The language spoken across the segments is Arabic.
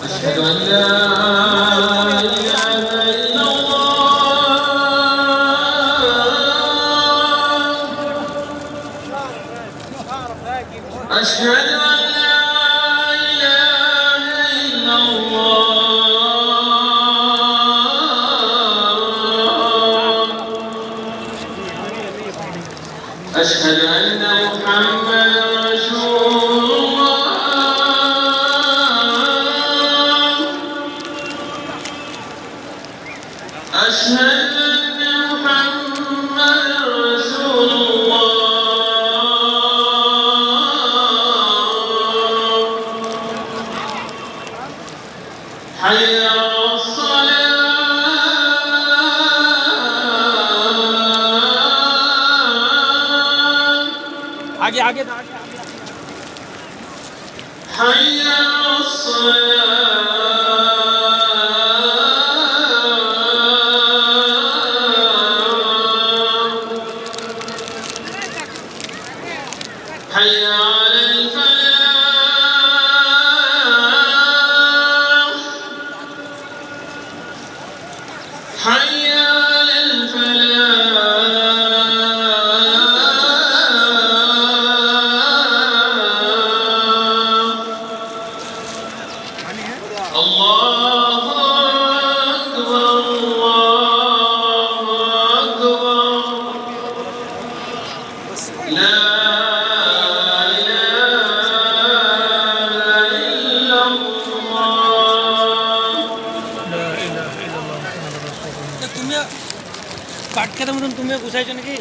أشهد أن لا إله إلا الله أشهد أن لا إله إلا الله أشهد أن محمدا رسول الله أشهد أن محمدا رسول الله حي على الصلاة आगे आगे حي على الصلاة حي على الفلاح حي على الفلاح الله أكبر الله أكبر لا إله إلا الله तुम्ही पाटक्यामधून तुम्ही घुसायचे ना की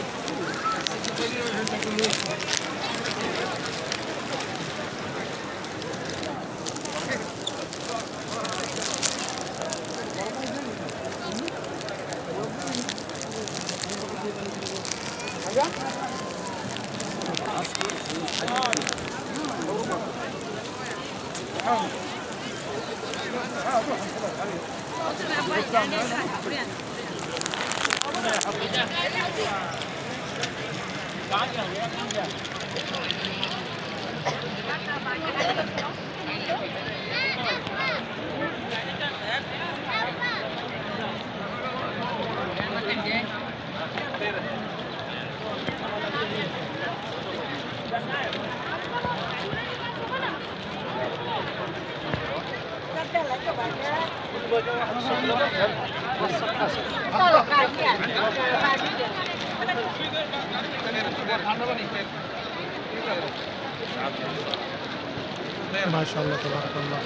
माशाअल्लाह तबारकल्लाह